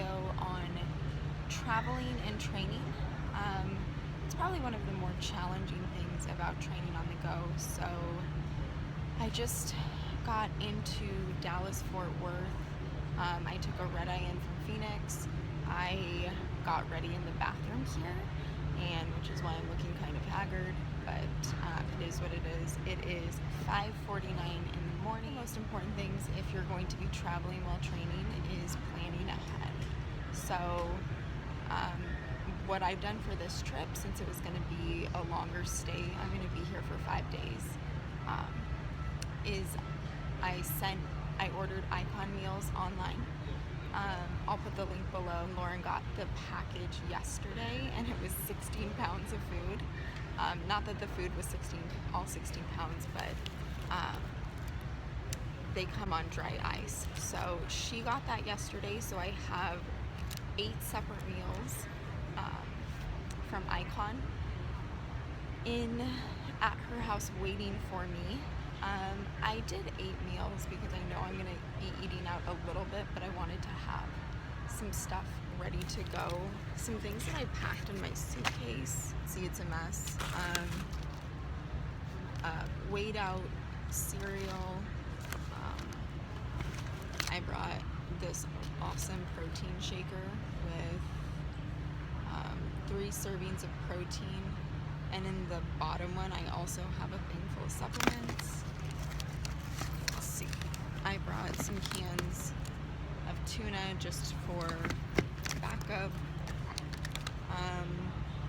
video on traveling and training. It's probably one of the more challenging things about training on the go. So I just got into Dallas-Fort Worth. I took a red eye in from Phoenix. I got ready in the bathroom here, and which is why I'm looking kind of haggard, but it is what it is. It is 5:49 in the morning. The most important things if you're going to be traveling while training is planning ahead. So what I've done for this trip, since it was going to be a longer stay, I'm going to be here for 5 days, is I ordered Icon meals online. I'll put the link below. Lauren got the package yesterday, and it was 16 pounds of food. Not that the food was all 16 pounds, but they come on dry ice. So she got that yesterday, so I have 8 separate meals from Icon at her house waiting for me. I did 8 meals because I know I'm going to be eating out a little bit, but I wanted to have some stuff ready to go. Some things that I packed in my suitcase. See, it's a mess. Weighed out cereal. I brought this awesome protein shaker with 3 servings of protein. And in the bottom one, I also have a thing full of supplements. Let's see. I brought some cans of tuna just for backup.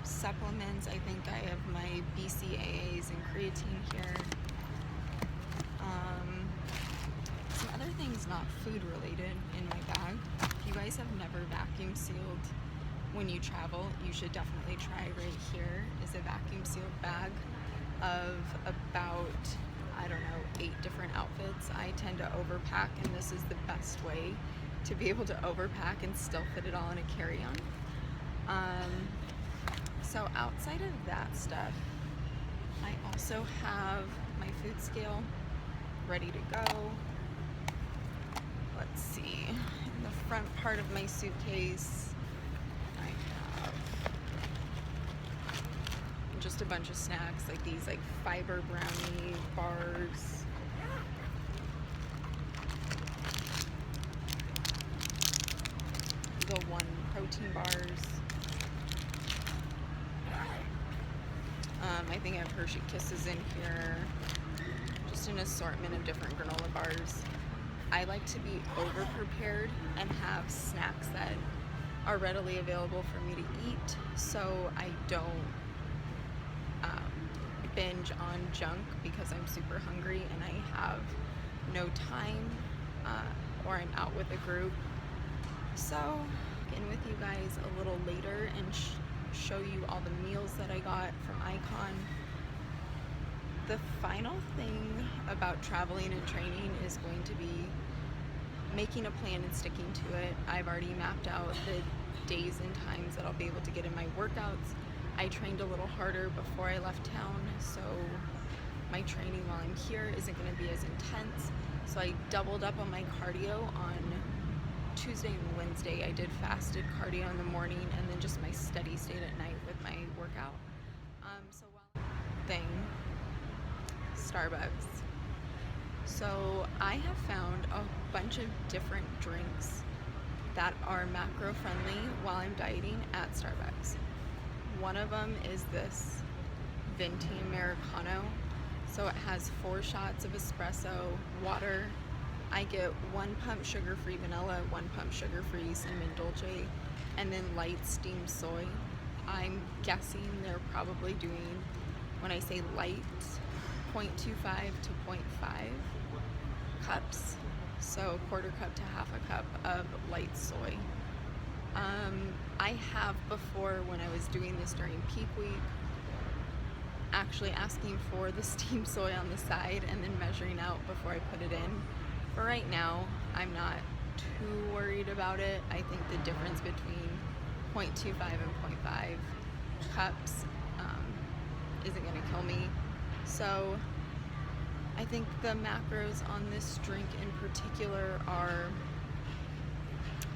Supplements, I think I have my BCAAs and creatine here. Some other things not food related in my bag. If you guys have never vacuum sealed when you travel, you should definitely try. Right here is a vacuum sealed bag of about, I don't know, 8 different outfits. I tend to overpack, and this is the best way to be able to overpack and still fit it all in a carry-on. So outside of that stuff, I also have my food scale ready to go. Let's see, in the front part of my suitcase, I have just a bunch of snacks like these, like fiber brownie bars. The 1 protein bars. I think I have Hershey Kisses in here. Just an assortment of different granola bars. I like to be over prepared and have snacks that are readily available for me to eat, so I don't binge on junk because I'm super hungry and I have no time, or I'm out with a group. So I'll get in with you guys a little later and show you all the meals that I got from Icon. The final thing about traveling and training is going to be making a plan and sticking to it. I've already mapped out the days and times that I'll be able to get in my workouts. I trained a little harder before I left town, so my training while I'm here isn't going to be as intense. So I doubled up on my cardio on Tuesday and Wednesday. I did fasted cardio in the morning and then just my steady state at night with my workout. Starbucks. So I have found a bunch of different drinks that are macro friendly while I'm dieting at Starbucks. One of them is this Venti Americano. So it has 4 shots of espresso, water. I get 1 pump sugar-free vanilla, 1 pump sugar-free cinnamon dolce, and then light steamed soy. I'm guessing they're probably doing, when I say light, 0.25 to 0.5 cups. So 1/4 cup to 1/2 cup of light soy. I have before, when I was doing this during peak week, actually asking for the steamed soy on the side and then measuring out before I put it in. For right now, I'm not too worried about it. I think the difference between 0.25 and 0.5 cups isn't going to kill me. So I think the macros on this drink in particular are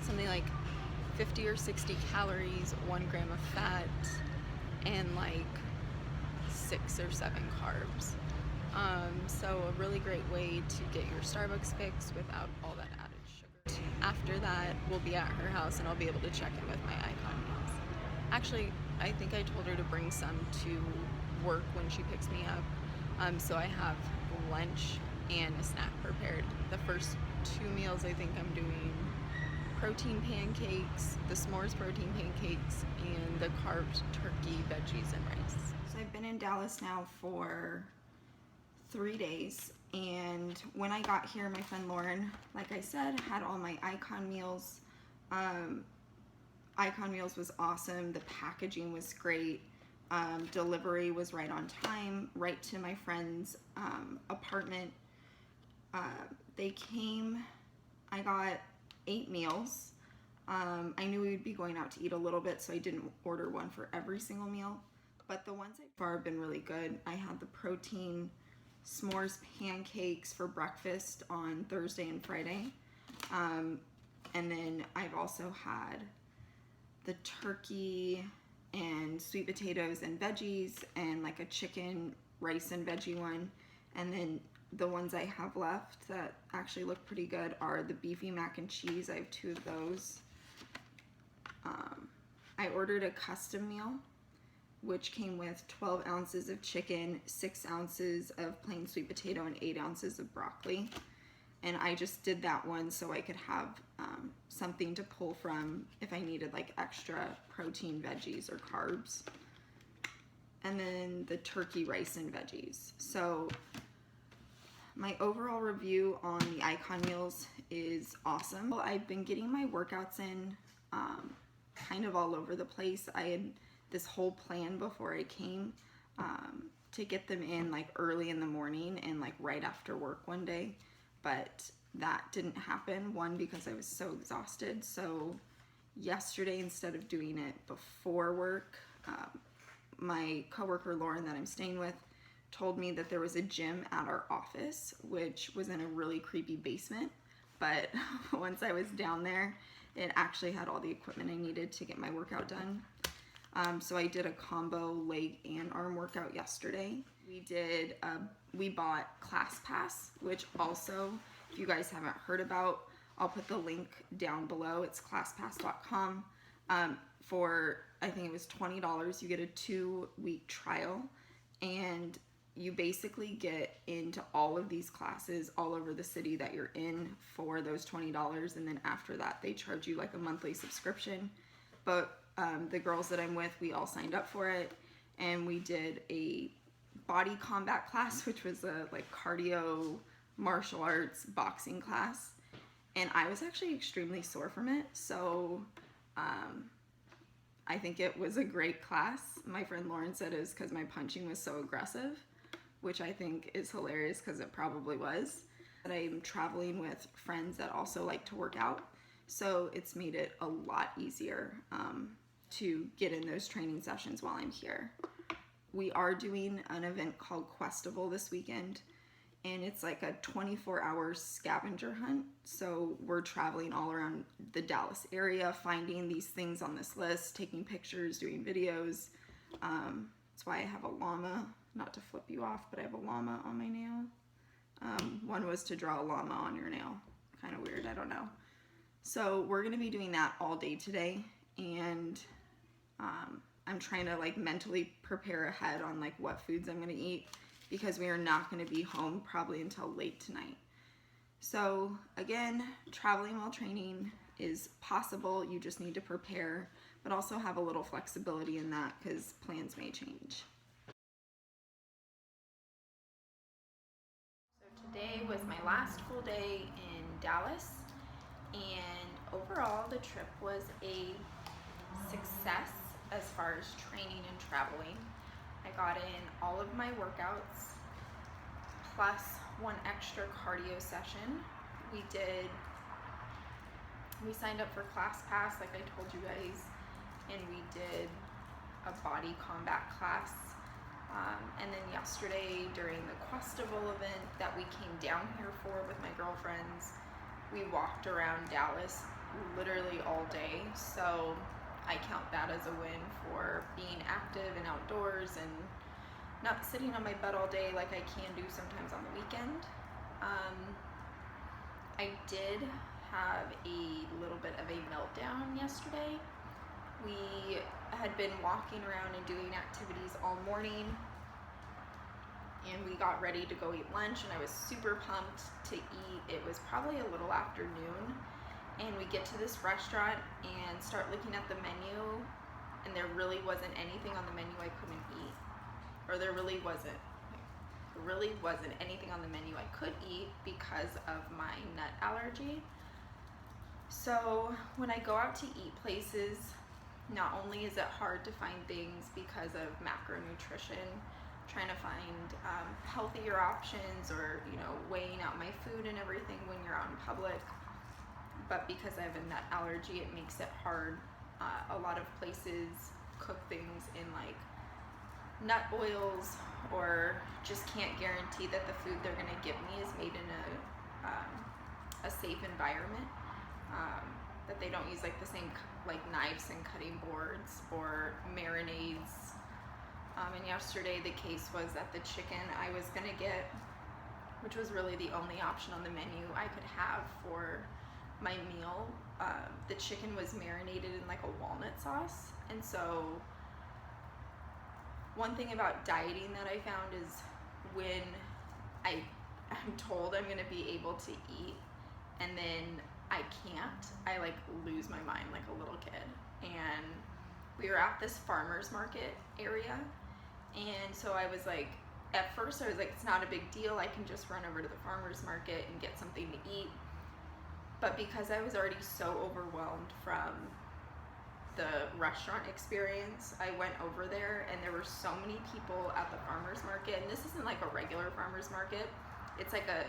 something like 50 or 60 calories, 1 gram of fat, and like 6 or 7 carbs. So a really great way to get your Starbucks fix without all that added sugar. After that, we'll be at her house and I'll be able to check in with my Icon meals. Actually, I think I told her to bring some to work when she picks me up. So I have lunch and a snack prepared. The first 2 meals I think I'm doing protein pancakes, the s'mores protein pancakes, and the carved turkey, veggies, and rice. So I've been in Dallas now for 3 days, and when I got here, my friend Lauren, like I said, had all my Icon meals. Icon meals was awesome. The packaging was great. Delivery was right on time, right to my friend's apartment. They came, I got 8 meals. I knew we would be going out to eat a little bit, so I didn't order one for every single meal, but the ones so far have been really good. I had the protein s'mores pancakes for breakfast on Thursday and Friday. And then I've also had the turkey and sweet potatoes and veggies and like a chicken, rice and veggie one. And then the ones I have left that actually look pretty good are the beefy mac and cheese. I have 2 of those. I ordered a custom meal, which came with 12 ounces of chicken, 6 ounces of plain sweet potato, and 8 ounces of broccoli. And I just did that one so I could have something to pull from if I needed like extra protein, veggies, or carbs. And then the turkey, rice, and veggies. So my overall review on the Icon meals is awesome. Well, I've been getting my workouts in kind of all over the place. I had this whole plan before I came to get them in like early in the morning and like right after work one day, but that didn't happen. One, because I was so exhausted. So yesterday, instead of doing it before work, my coworker Lauren that I'm staying with told me that there was a gym at our office, which was in a really creepy basement. But once I was down there, it actually had all the equipment I needed to get my workout done. So I did a combo leg and arm workout yesterday. We bought ClassPass, which also, if you guys haven't heard about, I'll put the link down below. It's classpass.com. For, I think it was $20, you get a 2-week trial, and you basically get into all of these classes all over the city that you're in for those $20, and then after that they charge you like a monthly subscription. But the girls that I'm with, we all signed up for it, and we did a body combat class, which was a like cardio martial arts boxing class, and I was actually extremely sore from it. So I think it was a great class. My friend Lauren said it was because my punching was so aggressive, which I think is hilarious because it probably was. But I'm traveling with friends that also like to work out, so it's made it a lot easier to get in those training sessions while I'm here. We are doing an event called Questival this weekend, and it's like a 24-hour scavenger hunt. So we're traveling all around the Dallas area, finding these things on this list, taking pictures, doing videos. That's why I have a llama, not to flip you off, but I have a llama on my nail. One was to draw a llama on your nail. Kind of weird, I don't know. So we're gonna be doing that all day today, and I'm trying to like mentally prepare ahead on like what foods I'm gonna eat, because we are not gonna be home probably until late tonight. So again, traveling while training is possible. You just need to prepare, but also have a little flexibility in that because plans may change. So today was my last full day in Dallas, and overall the trip was a success as far as training and traveling. I got in all of my workouts plus one extra cardio session. We signed up for ClassPass like I told you guys, and we did a body combat class. And then yesterday during the Questival event that we came down here for with my girlfriends, we walked around Dallas literally all day. So I count that as a win for being active and outdoors and not sitting on my butt all day like I can do sometimes on the weekend. I did have a little bit of a meltdown yesterday. We had been walking around and doing activities all morning, and we got ready to go eat lunch, and I was super pumped to eat. It was probably a little after noon, and we get to this restaurant and start looking at the menu, and there really wasn't anything on the menu I couldn't eat. Or there really wasn't anything on the menu I could eat because of my nut allergy. So when I go out to eat places, not only is it hard to find things because of macronutrition, trying to find healthier options, or weighing out my food and everything when you're out in public, but because I have a nut allergy, it makes it hard. A lot of places cook things in like nut oils, or just can't guarantee that the food they're going to give me is made in a safe environment, that they don't use like the same like knives and cutting boards or marinades. And yesterday the case was that the chicken I was going to get, which was really the only option on the menu I could have for my meal, the chicken was marinated in like a walnut sauce. And so one thing about dieting that I found is when I'm told I'm going to be able to eat and then I can't, I like lose my mind like a little kid. And we were at this farmer's market area, and so I was like, at first I was like, it's not a big deal, I can just run over to the farmer's market and get something to eat. But because I was already so overwhelmed from the restaurant experience, I went over there and there were so many people at the farmer's market. And this isn't like a regular farmer's market, it's like a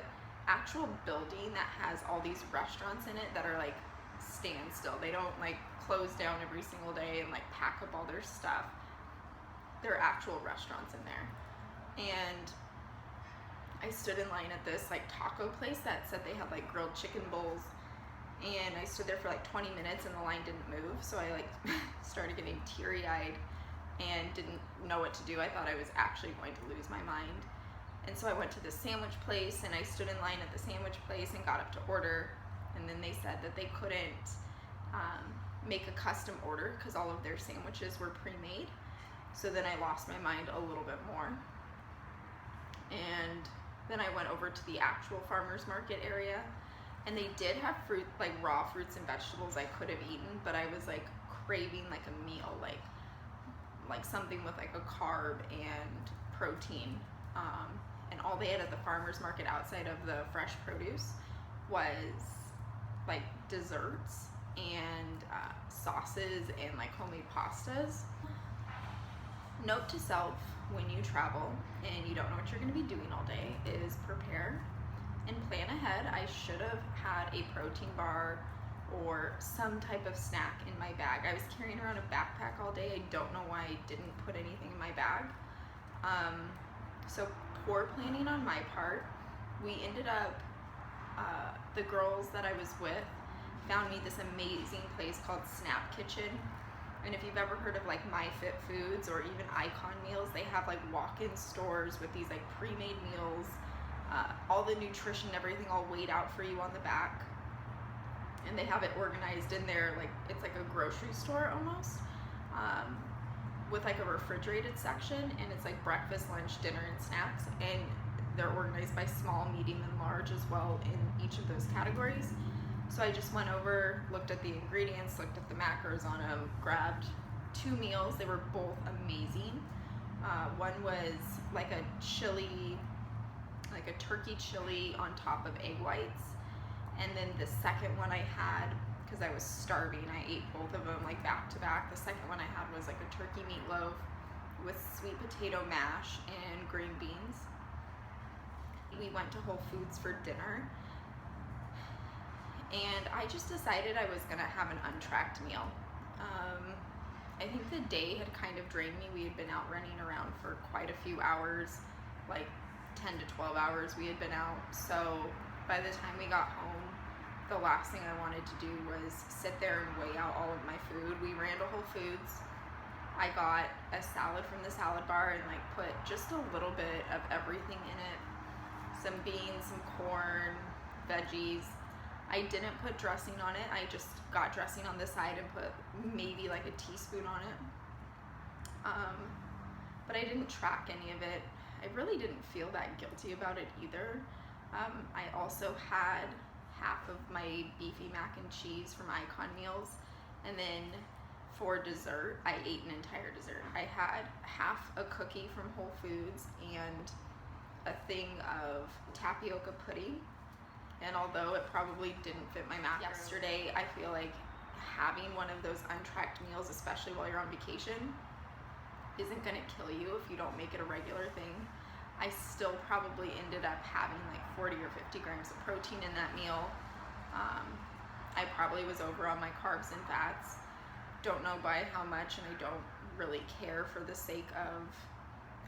actual building that has all these restaurants in it that are like standstill. They don't like close down every single day and like pack up all their stuff. There are actual restaurants in there. And I stood in line at this like taco place that said they had like grilled chicken bowls, and I stood there for like 20 minutes and the line didn't move. So I like started getting teary-eyed and didn't know what to do. I thought I was actually going to lose my mind. And so I went to the sandwich place and I stood in line at the sandwich place and got up to order. And then they said that they couldn't make a custom order because all of their sandwiches were pre-made. So then I lost my mind a little bit more. And then I went over to the actual farmer's market area, and they did have fruit, like raw fruits and vegetables I could have eaten, but I was like craving like a meal, like something with like a carb and protein. And all they had at the farmer's market outside of the fresh produce was like desserts and sauces and like homemade pastas. Note to self when you travel and you don't know what you're going to be doing all day is prepare and plan ahead. I should have had a protein bar or some type of snack in my bag. I was carrying around a backpack all day. I don't know why I didn't put anything in my bag. So poor planning on my part. We ended up, the girls that I was with found me this amazing place called Snap Kitchen. And if you've ever heard of like MyFitFoods or even Icon Meals, they have like walk-in stores with these like pre-made meals, all the nutrition, everything all weighed out for you on the back. And they have it organized in there, like it's like a grocery store almost, with like a refrigerated section, and it's like breakfast, lunch, dinner, and snacks. And they're organized by small, medium, and large as well in each of those categories. So I just went over, looked at the ingredients, looked at the macros on them, grabbed 2 meals. They were both amazing. One was like a chili, like a turkey chili on top of egg whites. And then the second one I had, because I was starving, I ate both of them like back to back. The second one I had was like a turkey meatloaf with sweet potato mash and green beans. We went to Whole Foods for dinner, and I just decided I was gonna have an untracked meal. I think the day had kind of drained me. We had been out running around for quite a few hours, like 10 to 12 hours we had been out. So by the time we got home the last thing I wanted to do was sit there and weigh out all of my food. We ran to Whole Foods. I got a salad from the salad bar and like put just a little bit of everything in it. Some beans, some corn, veggies. I didn't put dressing on it. I just got dressing on the side and put maybe like a teaspoon on it. But I didn't track any of it. I really didn't feel that guilty about it either. I also had half of my beefy mac and cheese from Icon Meals, and then for dessert, I ate an entire dessert. I had half a cookie from Whole Foods and a thing of tapioca pudding. And although it probably didn't fit my macros yesterday, I feel like having one of those untracked meals, especially while you're on vacation, isn't gonna kill you if you don't make it a regular thing. I still probably ended up having like 40 or 50 grams of protein in that meal. I probably was over on my carbs and fats. Don't know by how much, and I don't really care for the sake of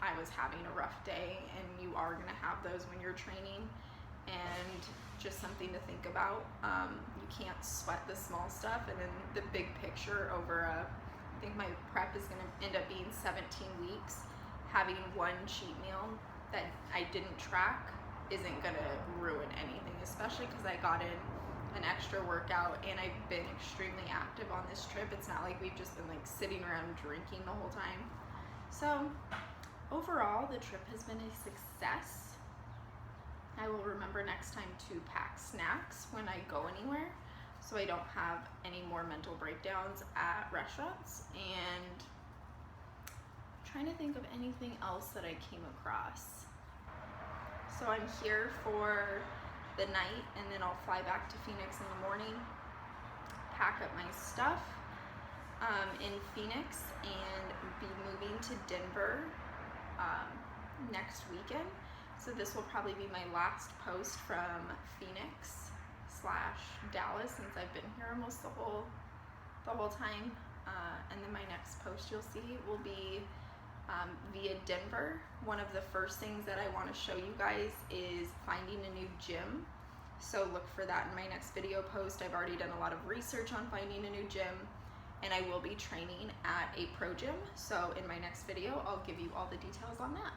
I was having a rough day, and you are gonna have those when you're training, and just something to think about. You can't sweat the small stuff, and then the big picture over I think my prep is gonna end up being 17 weeks. Having one cheat meal that I didn't track isn't gonna ruin anything, especially because I got in an extra workout and I've been extremely active on this trip. It's not like we've just been like sitting around drinking the whole time. So overall, the trip has been a success. I will remember next time to pack snacks when I go anywhere, so I don't have any more mental breakdowns at restaurants. And I'm trying to think of anything else that I came across. So I'm here for the night, and then I'll fly back to Phoenix in the morning, pack up my stuff in Phoenix, and be moving to Denver next weekend. So this will probably be my last post from Phoenix / Dallas, since I've been here almost the whole time. And then my next post you'll see will be via Denver. One of the first things that I want to show you guys is finding a new gym. So look for that in my next video post. I've already done a lot of research on finding a new gym, and I will be training at a pro gym. So in my next video, I'll give you all the details on that.